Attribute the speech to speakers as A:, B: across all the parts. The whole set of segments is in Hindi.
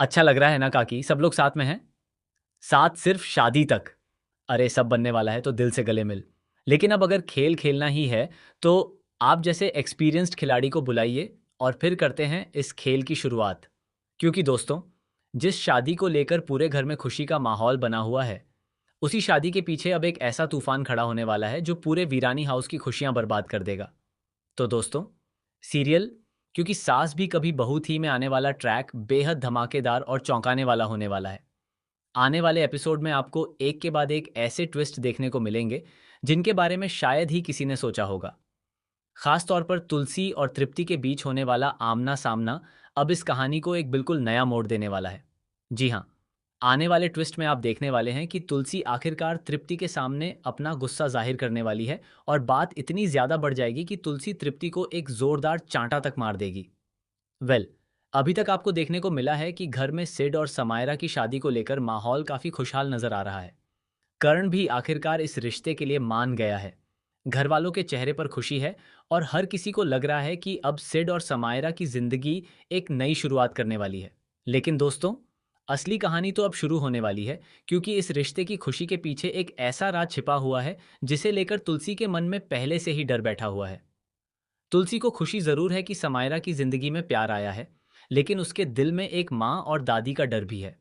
A: अच्छा लग रहा है ना काकी, सब लोग साथ में हैं? साथ सिर्फ शादी तक। अरे सब बनने वाला है तो दिल से गले मिल। लेकिन अब अगर खेल खेलना ही है तो आप जैसे एक्सपीरियंस्ड खिलाड़ी को बुलाइए और फिर करते हैं इस खेल की शुरुआत। क्योंकि दोस्तों, जिस शादी को लेकर पूरे घर में खुशी का माहौल बना हुआ है, उसी शादी के पीछे अब एक ऐसा तूफान खड़ा होने वाला है जो पूरे वीरानी हाउस की खुशियां बर्बाद कर देगा। तो दोस्तों, सीरियल क्योंकि सास भी कभी बहू थी में आने वाला ट्रैक बेहद धमाकेदार और चौंकाने वाला होने वाला है। आने वाले एपिसोड में आपको एक के बाद एक ऐसे ट्विस्ट देखने को मिलेंगे जिनके बारे में शायद ही किसी ने सोचा होगा। खास तौर पर तुलसी और तृप्ति के बीच होने वाला आमना सामना अब इस कहानी को एक बिल्कुल नया मोड़ देने वाला है। जी हाँ, आने वाले ट्विस्ट में आप देखने वाले हैं कि तुलसी आखिरकार तृप्ति के सामने अपना गुस्सा जाहिर करने वाली है और बात इतनी ज्यादा बढ़ जाएगी कि तुलसी तृप्ति को एक जोरदार चांटा तक मार देगी। वेल, अभी तक आपको देखने को मिला है कि घर में सिड और समायरा की शादी को लेकर माहौल काफी खुशहाल नजर आ रहा है। कर्ण भी आखिरकार इस रिश्ते के लिए मान गया है। घर वालों के चेहरे पर खुशी है और हर किसी को लग रहा है कि अब सिड और समायरा की जिंदगी एक नई शुरुआत करने वाली है। लेकिन दोस्तों, असली कहानी तो अब शुरू होने वाली है, क्योंकि इस रिश्ते की खुशी के पीछे एक ऐसा राज छिपा हुआ है जिसे लेकर तुलसी के मन में पहले से ही डर बैठा हुआ है। तुलसी को खुशी जरूर है कि समायरा की जिंदगी में प्यार आया है, लेकिन उसके दिल में एक माँ और दादी का डर भी है।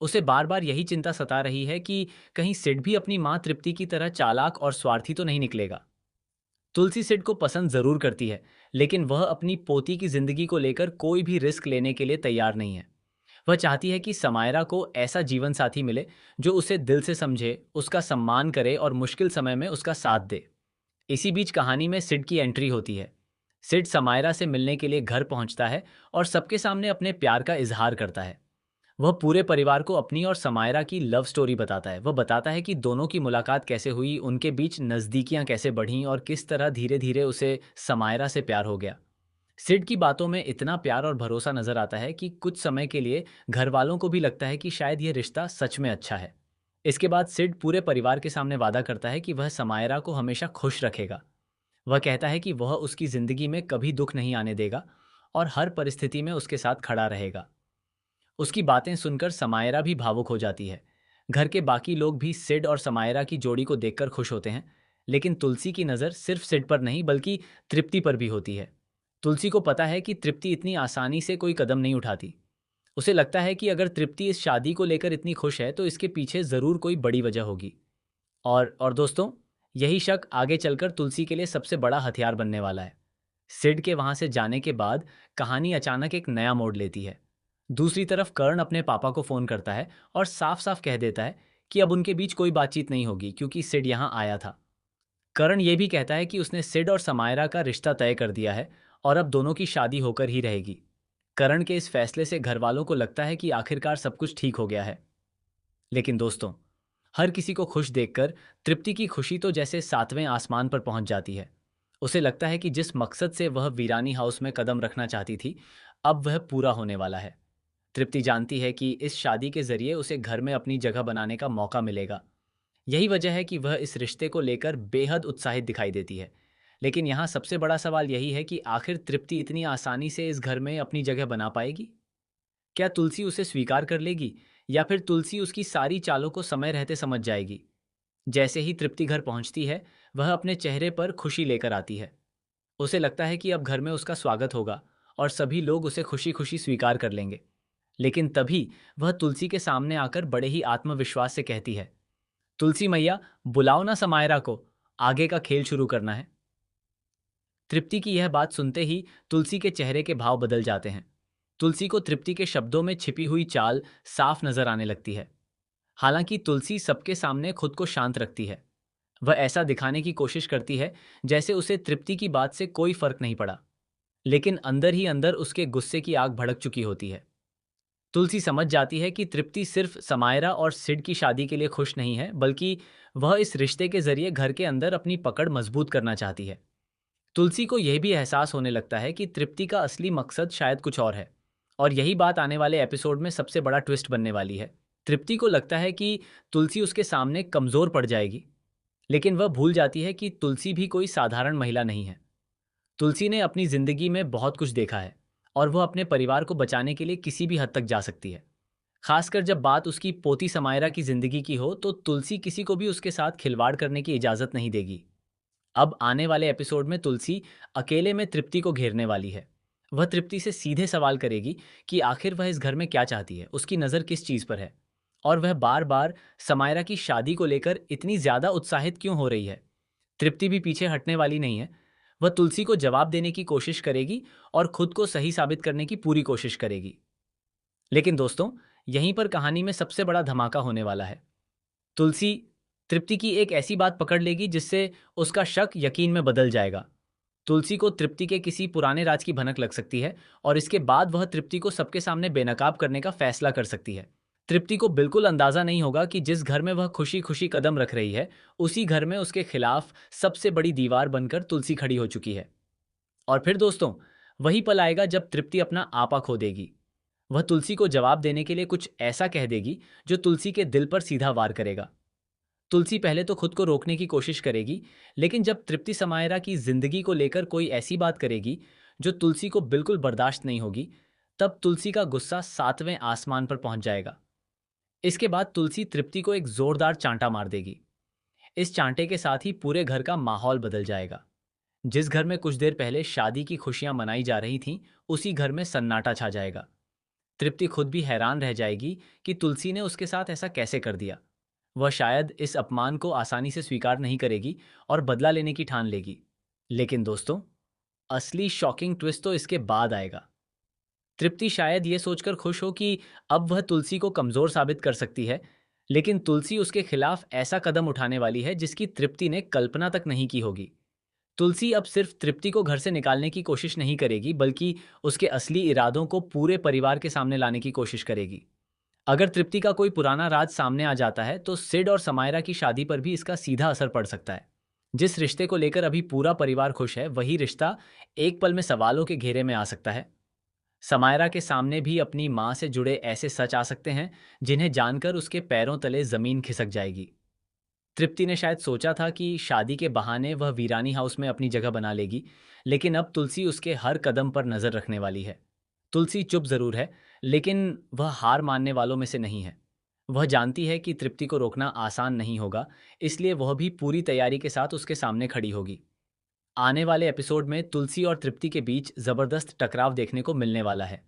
A: उसे बार बार यही चिंता सता रही है कि कहीं सिड भी अपनी माँ तृप्ति की तरह चालाक और स्वार्थी तो नहीं निकलेगा। तुलसी सिड को पसंद जरूर करती है, लेकिन वह अपनी पोती की जिंदगी को लेकर कोई भी रिस्क लेने के लिए तैयार नहीं है। वह चाहती है कि समायरा को ऐसा जीवन साथी मिले जो उसे दिल से समझे, उसका सम्मान करे और मुश्किल समय में उसका साथ दे। इसी बीच कहानी में सिड की एंट्री होती है। सिड समायरा से मिलने के लिए घर पहुंचता है और सबके सामने अपने प्यार का इजहार करता है। वह पूरे परिवार को अपनी और समायरा की लव स्टोरी बताता है। वह बताता है कि दोनों की मुलाकात कैसे हुई, उनके बीच नज़दीकियां कैसे बढ़ीं और किस तरह धीरे धीरे उसे समायरा से प्यार हो गया। सिड की बातों में इतना प्यार और भरोसा नजर आता है कि कुछ समय के लिए घर वालों को भी लगता है कि शायद यह रिश्ता सच में अच्छा है। इसके बाद सिड पूरे परिवार के सामने वादा करता है कि वह समायरा को हमेशा खुश रखेगा। वह कहता है कि वह उसकी जिंदगी में कभी दुख नहीं आने देगा और हर परिस्थिति में उसके साथ खड़ा रहेगा। उसकी बातें सुनकर समायरा भी भावुक हो जाती है। घर के बाकी लोग भी सिड और समायरा की जोड़ी को देखकर खुश होते हैं, लेकिन तुलसी की नज़र सिर्फ सिड पर नहीं बल्कि तृप्ति पर भी होती है। तुलसी को पता है कि तृप्ति इतनी आसानी से कोई कदम नहीं उठाती। उसे लगता है कि अगर तृप्ति इस शादी को लेकर इतनी खुश है तो इसके पीछे ज़रूर कोई बड़ी वजह होगी। और दोस्तों, यही शक आगे चलकर तुलसी के लिए सबसे बड़ा हथियार बनने वाला है। सिड के वहां से जाने के बाद कहानी अचानक एक नया मोड़ लेती है। दूसरी तरफ कर्ण अपने पापा को फोन करता है और साफ साफ कह देता है कि अब उनके बीच कोई बातचीत नहीं होगी क्योंकि सिड यहाँ आया था। कर्ण ये भी कहता है कि उसने सिड और समायरा का रिश्ता तय कर दिया है और अब दोनों की शादी होकर ही रहेगी। कर्ण के इस फैसले से घर वालों को लगता है कि आखिरकार सब कुछ ठीक हो गया है। लेकिन दोस्तों, हर किसी को खुश देखकर तृप्ति की खुशी तो जैसे सातवें आसमान पर पहुंच जाती है। उसे लगता है कि जिस मकसद से वह वीरानी हाउस में कदम रखना चाहती थी, अब वह पूरा होने वाला है। तृप्ति जानती है कि इस शादी के जरिए उसे घर में अपनी जगह बनाने का मौका मिलेगा। यही वजह है कि वह इस रिश्ते को लेकर बेहद उत्साहित दिखाई देती है। लेकिन यहाँ सबसे बड़ा सवाल यही है कि आखिर तृप्ति इतनी आसानी से इस घर में अपनी जगह बना पाएगी? क्या तुलसी उसे स्वीकार कर लेगी या फिर तुलसी उसकी सारी चालों को समय रहते समझ जाएगी? जैसे ही तृप्ति घर पहुंचती है, वह अपने चेहरे पर खुशी लेकर आती है। उसे लगता है कि अब घर में उसका स्वागत होगा और सभी लोग उसे खुशी खुशी स्वीकार कर लेंगे। लेकिन तभी वह तुलसी के सामने आकर बड़े ही आत्मविश्वास से कहती है, तुलसी मैया, बुलाओ ना समायरा को, आगे का खेल शुरू करना है। तृप्ति की यह बात सुनते ही तुलसी के चेहरे के भाव बदल जाते हैं। तुलसी को तृप्ति के शब्दों में छिपी हुई चाल साफ नजर आने लगती है। हालांकि तुलसी सबके सामने खुद को शांत रखती है। वह ऐसा दिखाने की कोशिश करती है जैसे उसे तृप्ति की बात से कोई फर्क नहीं पड़ा, लेकिन अंदर ही अंदर उसके गुस्से की आग भड़क चुकी होती है। तुलसी समझ जाती है कि तृप्ति सिर्फ समायरा और सिड की शादी के लिए खुश नहीं है, बल्कि वह इस रिश्ते के जरिए घर के अंदर अपनी पकड़ मजबूत करना चाहती है। तुलसी को यह भी एहसास होने लगता है कि तृप्ति का असली मकसद शायद कुछ और है, और यही बात आने वाले एपिसोड में सबसे बड़ा ट्विस्ट बनने वाली है। तृप्ति को लगता है कि तुलसी उसके सामने कमजोर पड़ जाएगी, लेकिन वह भूल जाती है कि तुलसी भी कोई साधारण महिला नहीं है। तुलसी ने अपनी जिंदगी में बहुत कुछ देखा है, और वह अपने परिवार को बचाने के लिए किसी भी हद तक जा सकती है। खासकर जब बात उसकी पोती समायरा की जिंदगी की हो, तो तुलसी किसी को भी उसके साथ खिलवाड़ करने की इजाजत नहीं देगी। अब आने वाले एपिसोड में तुलसी अकेले में तृप्ति को घेरने वाली है। वह तृप्ति से सीधे सवाल करेगी कि आखिर वह इस घर में क्या चाहती है, उसकी नज़र किस चीज़ पर है, और वह बार बार समायरा की शादी को लेकर इतनी ज़्यादा उत्साहित क्यों हो रही है। तृप्ति भी पीछे हटने वाली नहीं है। वह तुलसी को जवाब देने की कोशिश करेगी और खुद को सही साबित करने की पूरी कोशिश करेगी। लेकिन दोस्तों, यहीं पर कहानी में सबसे बड़ा धमाका होने वाला है। तुलसी तृप्ति की एक ऐसी बात पकड़ लेगी जिससे उसका शक यकीन में बदल जाएगा। तुलसी को तृप्ति के किसी पुराने राज की भनक लग सकती है और इसके बाद वह तृप्ति को सबके सामने बेनकाब करने का फैसला कर सकती है। तृप्ति को बिल्कुल अंदाजा नहीं होगा कि जिस घर में वह खुशी खुशी कदम रख रही है, उसी घर में उसके खिलाफ सबसे बड़ी दीवार बनकर तुलसी खड़ी हो चुकी है। और फिर दोस्तों, वही पल आएगा जब तृप्ति अपना आपा खो देगी। वह तुलसी को जवाब देने के लिए कुछ ऐसा कह देगी जो तुलसी के दिल पर सीधा वार करेगा। तुलसी पहले तो खुद को रोकने की कोशिश करेगी, लेकिन जब तृप्ति समायरा की जिंदगी को लेकर कोई ऐसी बात करेगी जो तुलसी को बिल्कुल बर्दाश्त नहीं होगी, तब तुलसी का गुस्सा 7वें आसमान पर पहुंच जाएगा। इसके बाद तुलसी तृप्ति को एक जोरदार चांटा मार देगी। इस चांटे के साथ ही पूरे घर का माहौल बदल जाएगा। जिस घर में कुछ देर पहले शादी की खुशियां मनाई जा रही थीं, उसी घर में सन्नाटा छा जाएगा। तृप्ति खुद भी हैरान रह जाएगी कि तुलसी ने उसके साथ ऐसा कैसे कर दिया। वह शायद इस अपमान को आसानी से स्वीकार नहीं करेगी और बदला लेने की ठान लेगी। लेकिन दोस्तों, असली शॉकिंग ट्विस्ट तो इसके बाद आएगा। तृप्ति शायद ये सोचकर खुश हो कि अब वह तुलसी को कमजोर साबित कर सकती है, लेकिन तुलसी उसके खिलाफ ऐसा कदम उठाने वाली है जिसकी तृप्ति ने कल्पना तक नहीं की होगी। तुलसी अब सिर्फ तृप्ति को घर से निकालने की कोशिश नहीं करेगी, बल्कि उसके असली इरादों को पूरे परिवार के सामने लाने की कोशिश करेगी। अगर तृप्ति का कोई पुराना राज सामने आ जाता है, तो सिड और समायरा की शादी पर भी इसका सीधा असर पड़ सकता है। जिस रिश्ते को लेकर अभी पूरा परिवार खुश है, वही रिश्ता एक पल में सवालों के घेरे में आ सकता है। समायरा के सामने भी अपनी माँ से जुड़े ऐसे सच आ सकते हैं जिन्हें जानकर उसके पैरों तले जमीन खिसक जाएगी। तृप्ति ने शायद सोचा था कि शादी के बहाने वह वीरानी हाउस में अपनी जगह बना लेगी, लेकिन अब तुलसी उसके हर कदम पर नजर रखने वाली है। तुलसी चुप जरूर है, लेकिन वह हार मानने वालों में से नहीं है। वह जानती है कि तृप्ति को रोकना आसान नहीं होगा, इसलिए वह भी पूरी तैयारी के साथ उसके सामने खड़ी होगी। आने वाले एपिसोड में तुलसी और तृप्ति के बीच जबरदस्त टकराव देखने को मिलने वाला है।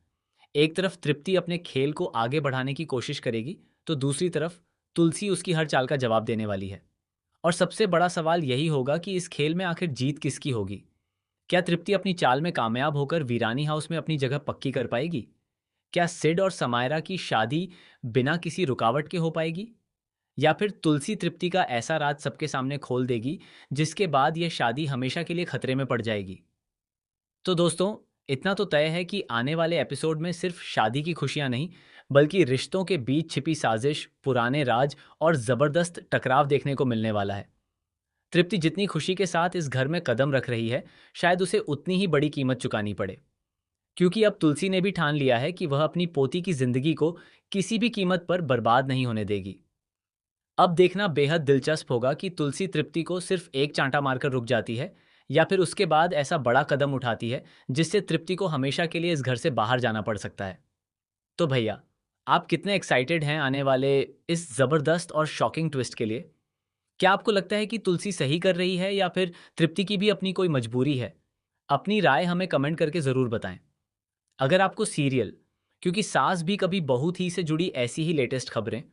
A: एक तरफ तृप्ति अपने खेल को आगे बढ़ाने की कोशिश करेगी, तो दूसरी तरफ तुलसी उसकी हर चाल का जवाब देने वाली है। और सबसे बड़ा सवाल यही होगा कि इस खेल में आखिर जीत किसकी होगी। क्या तृप्ति अपनी चाल में कामयाब होकर वीरानी हाउस में अपनी जगह पक्की कर पाएगी? क्या सिड और समायरा की शादी बिना किसी रुकावट के हो पाएगी? या फिर तुलसी तृप्ति का ऐसा राज सबके सामने खोल देगी जिसके बाद यह शादी हमेशा के लिए खतरे में पड़ जाएगी? तो दोस्तों, इतना तो तय है कि आने वाले एपिसोड में सिर्फ शादी की खुशियां नहीं, बल्कि रिश्तों के बीच छिपी साजिश, पुराने राज और जबरदस्त टकराव देखने को मिलने वाला है। तृप्ति जितनी खुशी के साथ इस घर में कदम रख रही है, शायद उसे उतनी ही बड़ी कीमत चुकानी पड़े, क्योंकि अब तुलसी ने भी ठान लिया है कि वह अपनी पोती की जिंदगी को किसी भी कीमत पर बर्बाद नहीं होने देगी। अब देखना बेहद दिलचस्प होगा कि तुलसी तृप्ति को सिर्फ एक चांटा मारकर रुक जाती है, या फिर उसके बाद ऐसा बड़ा कदम उठाती है जिससे तृप्ति को हमेशा के लिए इस घर से बाहर जाना पड़ सकता है। तो भैया, आप कितने एक्साइटेड हैं आने वाले इस जबरदस्त और शॉकिंग ट्विस्ट के लिए? क्या आपको लगता है कि तुलसी सही कर रही है, या फिर तृप्ति की भी अपनी कोई मजबूरी है? अपनी राय हमें कमेंट करके ज़रूर बताएं। अगर आपको सीरियल क्योंकि सास भी कभी बहू थी से जुड़ी ऐसी ही लेटेस्ट खबरें,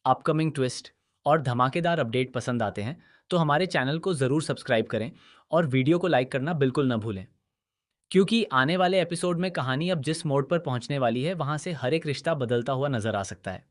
A: अपकमिंग ट्विस्ट और धमाकेदार अपडेट पसंद आते हैं, तो हमारे चैनल को ज़रूर सब्सक्राइब करें और वीडियो को लाइक करना बिल्कुल न भूलें, क्योंकि आने वाले एपिसोड में कहानी अब जिस मोड़ पर पहुंचने वाली है, वहां से हर एक रिश्ता बदलता हुआ नजर आ सकता है।